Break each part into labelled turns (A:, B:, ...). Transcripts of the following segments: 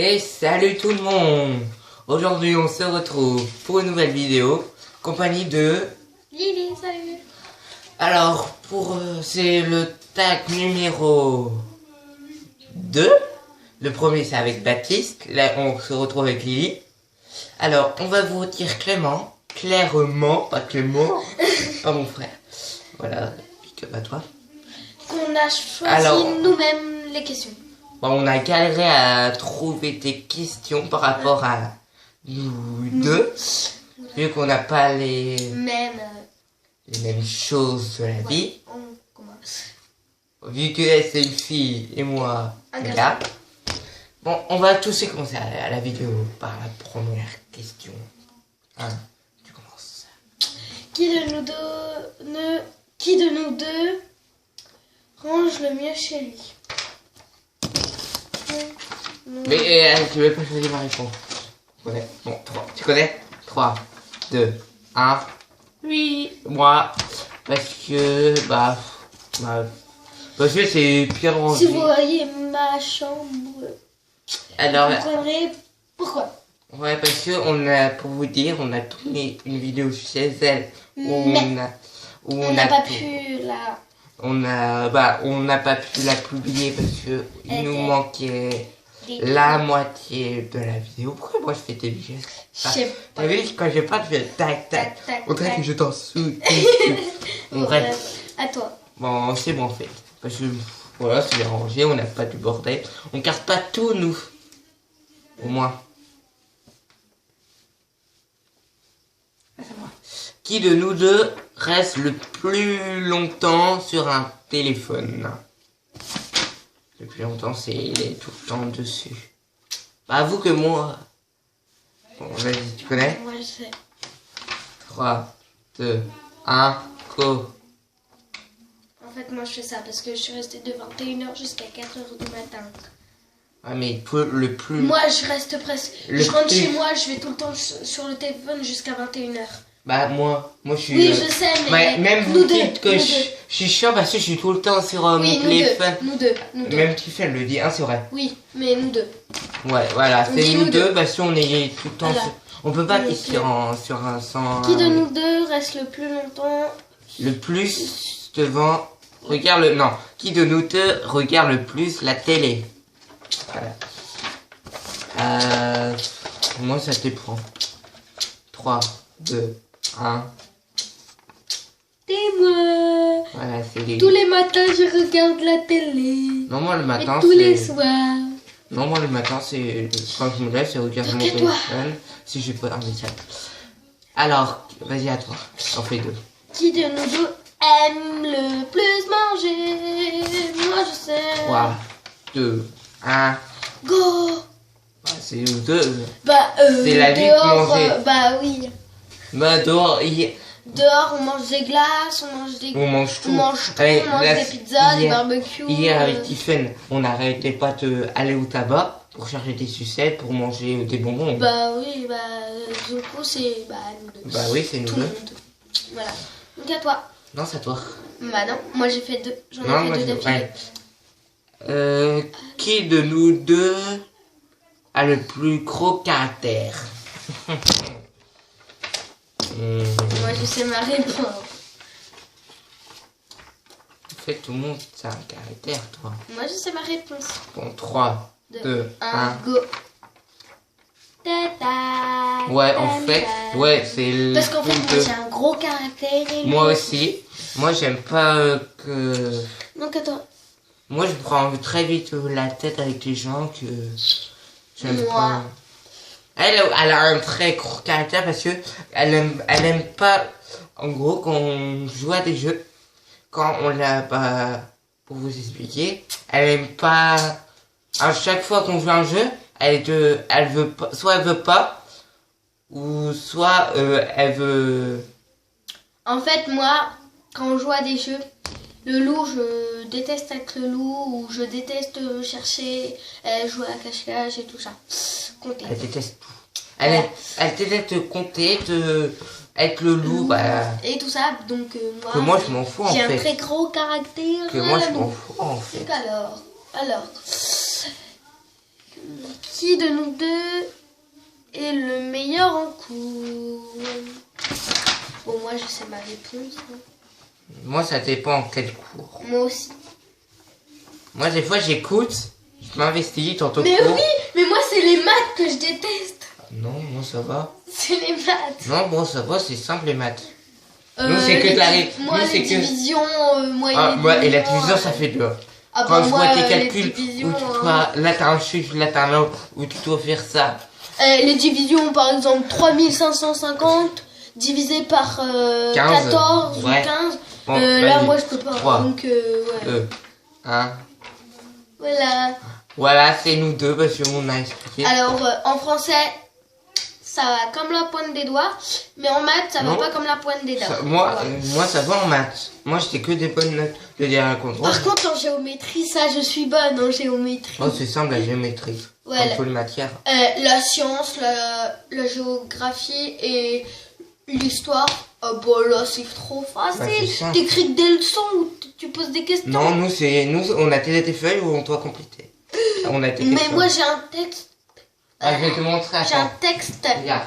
A: Et salut tout le monde. Aujourd'hui on se retrouve pour une nouvelle vidéo, compagnie de
B: Lily, salut.
A: Alors c'est le tag numéro 2. Le premier c'est avec Baptiste, là on se retrouve avec Lily. Alors on va vous dire clairement, pas Clément, pas mon frère. Voilà, pique up à toi.
B: On a choisi nous-mêmes les questions.
A: Bon, on a galéré à trouver des questions par rapport à nous deux, vu qu'on n'a pas les mêmes choses de la vie. Vu que c'est une fille et moi un gars. Bon, on va tous commencer à la vidéo par la première question. Tu commences.
B: Qui de nous deux range le mieux chez lui?
A: Mais tu veux pas choisir ma réponse? Bon, 3. Tu connais? 3, 2, 1.
B: Oui.
A: Moi, parce que c'est pire rangé.
B: Si vous voyez ma chambre,
A: alors,
B: vous comprendrez pourquoi.
A: Ouais, parce que pour vous dire, on a tourné une vidéo chez elle où
B: on n'a pas pu la.
A: On n'a pas pu la publier parce que il nous manquait la moitié de la vidéo. Pourquoi moi je fais des gestes? T'as vu, quand je parle, je fais tac tac. On dirait que je t'en sous. Bon, bref.
B: À toi.
A: Bon, c'est bon en fait. Parce que voilà, c'est rangé, on n'a pas du bordel. On garde pas tout, nous. Au moins. Qui de nous deux reste le plus longtemps sur un téléphone? Le plus longtemps, il est tout le temps dessus. Bah, avoue que moi... Bon, vas-y, tu connais?
B: Moi, je sais.
A: 3, 2, 1, go.
B: En fait, moi, je fais ça parce que je suis restée de 21h jusqu'à 4h du matin.
A: Ah, mais toi, le plus...
B: Moi, je reste presque... Je rentre chez moi, je vais tout le temps sur le téléphone jusqu'à 21h.
A: Bah, moi, je suis...
B: Oui, je sais, mais...
A: Même vous dites que je suis chiant parce que je suis tout le temps sur mon téléphone.
B: Nous deux.
A: Même Tiffany le dit, c'est vrai.
B: Oui, mais nous deux.
A: Ouais, voilà, c'est nous deux parce qu'on est tout le temps sur... On peut pas être sur un sans...
B: Qui de nous deux reste le plus longtemps?
A: Le plus devant... Non, qui de nous deux regarde le plus la télé? Voilà. Moi, ça dépend. 3, 2, 1.
B: Dis-moi.
A: Voilà, c'est les...
B: Tous les matins, je regarde la télé.
A: Non, moi, le matin,
B: et tous les soirs.
A: Non, moi, le matin, c'est... Quand je me lève, c'est regarder mon téléphone. Si j'ai pas un message. Alors, vas-y, à toi. J'en fais 2.
B: Qui de nous deux aime le plus manger? Moi, je sais.
A: 3, 2, 1.
B: Go.
A: C'est nous deux.
B: C'est
A: la vie de manger.
B: Oui.
A: Dehors,
B: on mange des glaces, on mange des...
A: On mange tout.
B: On mange des pizzas, des barbecues.
A: Hier, avec Tiffany, on n'arrêtait pas d'aller au tabac pour chercher des sucettes, pour manger des bonbons.
B: Oui, du coup, c'est... nous deux.
A: Oui, c'est nous deux.
B: Voilà. Donc, à toi.
A: Non, c'est à toi.
B: Non, moi j'ai fait 2. J'en ai fait 2 d'affilée.
A: Qui de nous deux a le plus gros caractère?
B: Moi je sais ma réponse.
A: En fait, tout le monde a un caractère, toi.
B: Moi je sais ma réponse.
A: Bon, 3, 2, 1.
B: Go.
A: Ouais, en fait, c'est le...
B: Parce qu'en fait, moi j'ai un gros caractère.
A: Moi aussi. Moi, j'aime pas que...
B: Donc, attends.
A: Moi, je prends très vite la tête avec les gens que... J'aime pas... Elle a un très gros caractère parce que elle aime pas... En gros, quand on joue à des jeux, quand on l'a pas... Pour vous expliquer, elle aime pas... À chaque fois qu'on joue à un jeu, elle veut pas... Soit elle veut pas, ou soit elle veut...
B: En fait, moi, quand on joue à des jeux, le loup, je déteste être le loup, ou je déteste chercher, jouer à cache-cache et tout ça. Compter.
A: Elle déteste tout. Elle déteste compter, être le loup,
B: et tout ça, donc moi...
A: Que moi, je m'en fous, en fait.
B: J'ai un très gros caractère.
A: Que moi, je m'en fous, en fait.
B: Alors... qui de nous deux est le meilleur en cours? Bon, moi, je sais ma réponse.
A: Moi, ça dépend en quel cours.
B: Moi aussi.
A: Moi, des fois, j'écoute, je m'investis tantôt
B: Mais
A: cours.
B: oui, mais moi, c'est les maths que je déteste.
A: Non, moi, ça va.
B: C'est les maths.
A: Non, bon, ça va, c'est simple, les maths. Nous, c'est que
B: les
A: de la
B: Moi,
A: nous,
B: les
A: c'est que...
B: divisions,
A: Ah, ouais, et la division, ça fait 2.
B: Ah,
A: Quand
B: bah,
A: je
B: moi,
A: vois tes
B: les
A: calculs,
B: divisions,
A: où tu dois, là, t'as un chiffre, là, t'as un autre, où tu dois faire ça.
B: les divisions, par exemple, 3550 divisé par
A: 15,
B: 14
A: ouais.
B: ou 15.
A: Bon,
B: Là,
A: vas-y.
B: moi, je peux pas.
A: 3,
B: Donc, ouais.
A: 2, 1.
B: Voilà.
A: Voilà, c'est nous deux, parce qu'on a expliqué.
B: Alors, en français, ça va comme la pointe des doigts, mais en maths, ça va
A: Non.
B: pas comme la pointe des doigts.
A: Moi,
B: Voilà.
A: moi, ça va en maths. Moi, j'étais que des bonnes notes de dernier contrôle.
B: Par contre, en géométrie, ça, je suis bonne en géométrie.
A: Oh, c'est simple, la géométrie.
B: Ouais,
A: Comme
B: la-
A: toute matière.
B: La science, la géographie et l'histoire, bon là c'est trop
A: Bah, c'est
B: facile.
A: simple.
B: T'écris des leçons ou tu poses des questions.
A: Non, nous, on a des feuilles où on doit compléter. On a des
B: Mais
A: questions.
B: moi j'ai un texte.
A: Ah, je vais te montrer,
B: J'ai un
A: attends.
B: texte.
A: Regarde,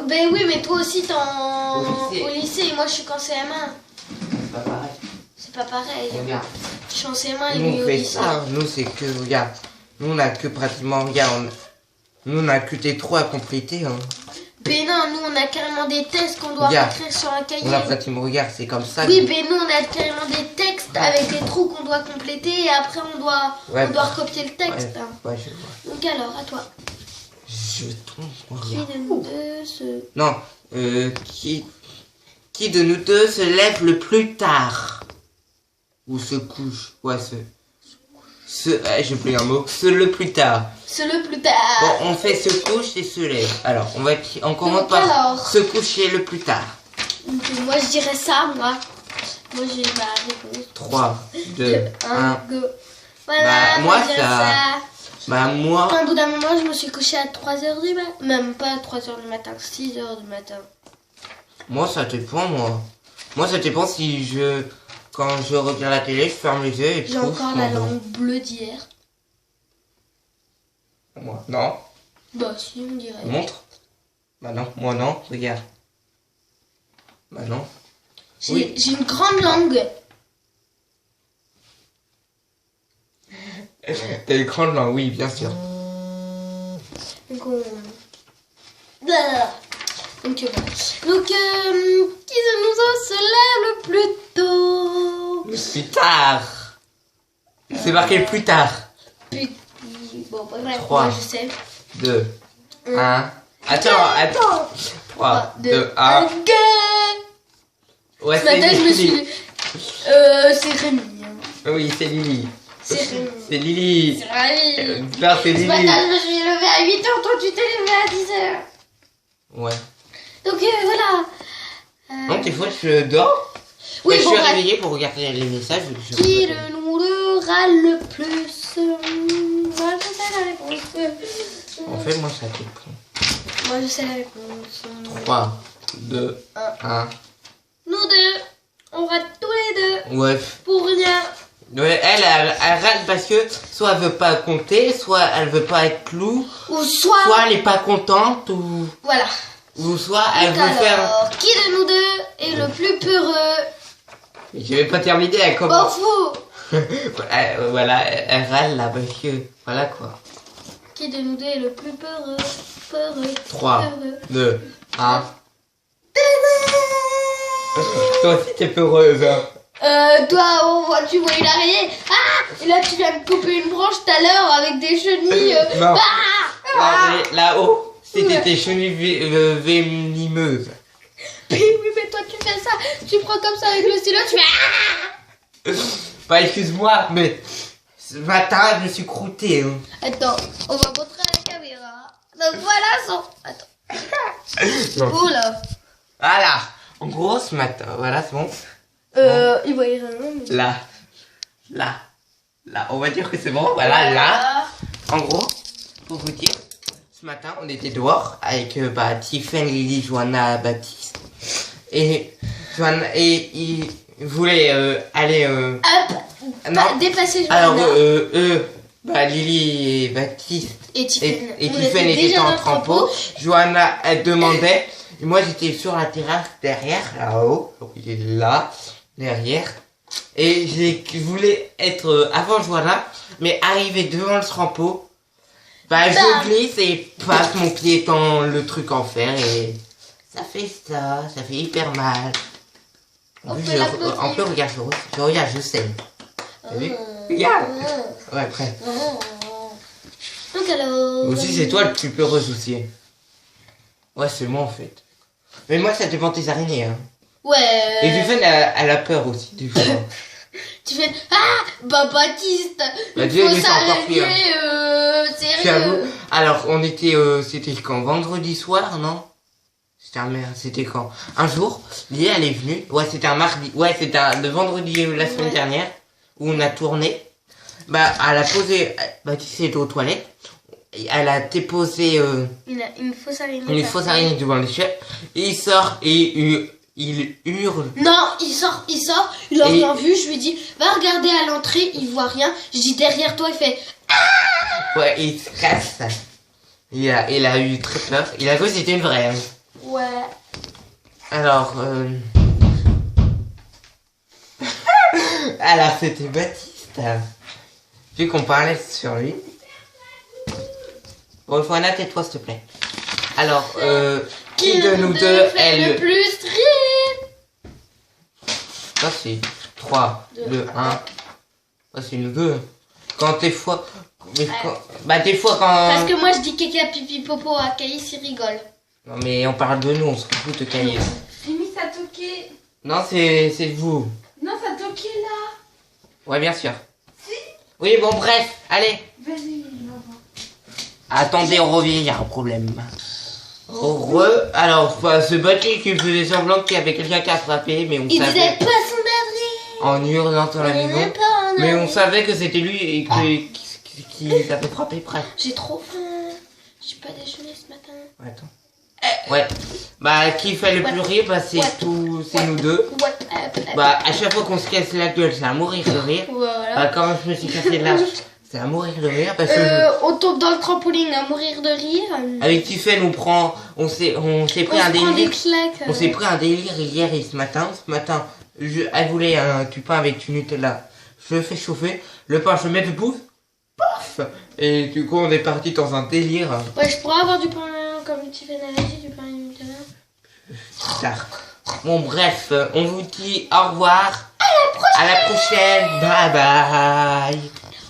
B: Ben oui, mais toi aussi t'es
A: Au lycée.
B: au lycée et moi je suis qu'en CM1.
A: c'est pas pareil.
B: C'est pas pareil.
A: Regarde.
B: Je suis en CM1 et
A: Nous,
B: lui
A: on
B: au
A: fait
B: lycée.
A: ça. Nous, c'est que, regarde. Nous, on a que pratiquement, regarde. Nous, on a que des 3 à compléter. Hein.
B: Ben non, nous on a carrément des textes qu'on doit
A: Regarde.
B: écrire sur un cahier.
A: On a pratiquement, regarde, c'est comme ça.
B: Oui, ben nous on a carrément des textes avec des trous qu'on doit compléter et après on doit recopier le texte.
A: Ouais,
B: hein.
A: ouais, je vois.
B: Donc alors, à toi.
A: Je tombe.
B: Qui
A: Regarde.
B: de nous deux se...
A: Non, qui de nous deux se lève le plus tard? Ou se couche? Ouais, j'ai oublié un mot. Le plus tard.
B: Se le plus tard.
A: Bon, on fait se couche et se lève. Alors, on commence
B: Donc,
A: par
B: alors.
A: se coucher le plus tard.
B: Donc, moi je dirais ça, moi. Moi j'ai ma réponse.
A: 3, 2, 1.
B: go. Voilà,
A: Bah, moi,
B: je dirais
A: ça- Bah, moi,
B: Au bout d'un moment, je me suis couchée à 3h du matin. Même pas à 3h du matin, 6h du matin.
A: ça dépend, moi. Moi, ça dépend si quand je regarde la télé, je ferme les yeux et
B: J'ai
A: pouf,
B: encore
A: je
B: la
A: m'endors.
B: langue bleue d'hier.
A: Moi, non.
B: Bah si, on dirait.
A: Montre. Bah non, moi non, regarde. Bah non.
B: J'ai
A: Oui.
B: j'ai une grande langue.
A: T'as une grande langue, oui, bien sûr.
B: Donc on... Voilà. Donc voilà. Donc qui de nous autres se lève le plus tôt?
A: Plus tard. C'est marqué plus tard.
B: Bon, bref,
A: 3.
B: moi je sais.
A: 2, 1. Attends. 3, 2, 1.
B: Go.
A: Ouais,
B: Ce matin, je me
A: Lily.
B: suis... c'est Rémi. Hein.
A: Oui, c'est Lily.
B: C'est Rémi.
A: C'est Lily.
B: C'est Rémi.
A: Non, c'est
B: Ce
A: Lily.
B: matin, je me suis levée à 8h, toi tu t'es levé à 10h.
A: Ouais.
B: Donc voilà.
A: Non, des fois, je dors.
B: Oui,
A: je
B: bon,
A: suis
B: bref.
A: réveillé pour regarder les messages.
B: Qui de nous deux râle le plus? Moi je sais la réponse.
A: En fait, moi, ça dépend.
B: Moi je sais la réponse.
A: 3, 2, 1.
B: Nous deux, on rate tous les deux
A: Ouais.
B: pour rien.
A: Ouais, elle rate parce que soit elle veut pas compter, soit elle veut pas être clou,
B: Ou soit...
A: soit elle est pas contente,
B: Voilà.
A: ou soit elle
B: Donc
A: veut faire...
B: alors, qui de nous deux est le plus peureux?
A: Je vais pas terminer, elle
B: M'en
A: commence.
B: fous.
A: Voilà, elle râle là parce que... Voilà quoi.
B: Qui de nous deux est le plus peureux? Peureux.
A: 3,
B: Peureux.
A: 2, 1. Toi aussi t'es peureuse. Hein.
B: Toi, tu vois une araignée. Ah! Et là, tu viens de couper une branche tout à l'heure avec des chenilles.
A: Non.
B: Ah!
A: Là-haut, c'était
B: Ouais.
A: tes chenilles venimeuses.
B: Mais oui, mais toi, tu fais ça. Tu prends comme ça avec le stylo, tu fais... Ah!
A: Bah excuse-moi, mais ce matin je me suis croûté. Hein.
B: Attends, on va montrer à la caméra. Donc voilà son... Attends.
A: Non.
B: Oh là.
A: Voilà. En gros, ce matin, voilà, c'est bon.
B: Il va y rien. Mais...
A: Là. On va dire que c'est bon. Voilà, là. En gros, pour vous dire, ce matin, on était dehors avec Tiffany, Lily, Joanna, Baptiste. Et Joanna, et ils voulaient aller...
B: Hop.
A: non.
B: Déplacer
A: Alors,
B: Joanna.
A: Bah, Lily et Baptiste
B: Et Tiffen.
A: et
B: On
A: Tiffen
B: était
A: étaient
B: déjà
A: en
B: dans le
A: trempeau. Johanna, elle demandait. Et moi, j'étais sur la terrasse derrière, là-haut. Donc, il est là, derrière. Et je voulais être avant Johanna, mais arrivé devant le trempeau, bah, je glisse et passe mon pied dans le truc en fer et ça fait hyper mal. En plus, en plus, regarde, je sais. T'as vu? Regarde. Ouais, après.
B: Donc alors...
A: Aussi, c'est toi le plus pleureuse aussi. Ouais, c'est moi en fait. Mais moi, ça dépend des araignées. Hein.
B: Ouais.
A: Et Tiffen, elle a peur aussi, des fois.
B: Tu fais ah bah Baptiste,
A: Bah,
B: il
A: Dieu,
B: faut
A: lui, c'est encore
B: s'arrêter,
A: pire. J'avoue.
B: sérieux.
A: Alors, on était, c'était quand? Vendredi soir, non? C'était quand? Un jour, Lia, elle est venue. Ouais, c'était un mardi. Ouais, c'était le vendredi la semaine dernière où on a tourné. Bah, elle a posé. Baptiste était aux toilettes. Elle a déposé
B: Une fausse araignée.
A: une fausse araignée devant les chefs. Et il sort et il hurle.
B: Non, il sort, il a rien vu, je lui dis, va regarder à l'entrée, il voit rien. Je dis derrière toi, il fait
A: Ouais, il se casse. Il a eu très peur. Il a cru que c'était une vraie. Hein.
B: ouais.
A: Alors, alors c'était Baptiste. Vu qu'on parlait sur lui. Bon, Johanna, tais-toi, s'il te plaît. Alors, qui de nous deux est
B: le plus rire?
A: Ça, c'est 3, 2, 1. Ça, c'est nous deux. Quand des fois... Mais bah, des fois, quand...
B: Parce que moi, je dis caca, pipi, popo à Caïs, il rigole.
A: Non, mais on parle de nous, on se fout de Caïs.
C: Fini, ça toqué.
A: Non, c'est vous.
C: Non, ça toqué là.
A: Ouais, bien sûr.
C: Si.
A: Oui, bon, bref, allez.
C: Vas-y, maman.
A: Attendez, on revient, il y a un problème. Alors, bah, c'est Baptiste qui faisait semblant qu'il y avait quelqu'un qui a frappé, mais on
B: Il
A: savait...
B: faisait pas son abri.
A: En hurlant dans la maison. Mais on savait que c'était lui et qui avait frappé près.
B: J'ai trop faim. J'ai pas déjeuné ce matin.
A: Ouais, attends. Ouais. Bah, qui fait le plus rire, bah, c'est nous deux. Bah, à chaque fois qu'on se casse la gueule, c'est à mourir de rire.
B: Voilà.
A: Bah, quand je me suis cassé là, c'est à mourir de rire parce que
B: On tombe dans le trampoline à mourir de rire.
A: avec Tiffen, on s'est pris un délire.
B: Claques.
A: On s'est pris un délire hier et ce matin. Elle voulait du pain avec du Nutella. Je le fais chauffer. Le pain, je le mets debout. Paf! Et du coup, on est parti dans un délire.
B: Ouais, je pourrais avoir du pain comme tu fais dit, du pain Nutella.
A: Tard. Bon, bref, on vous dit au revoir. À la prochaine. Bye bye.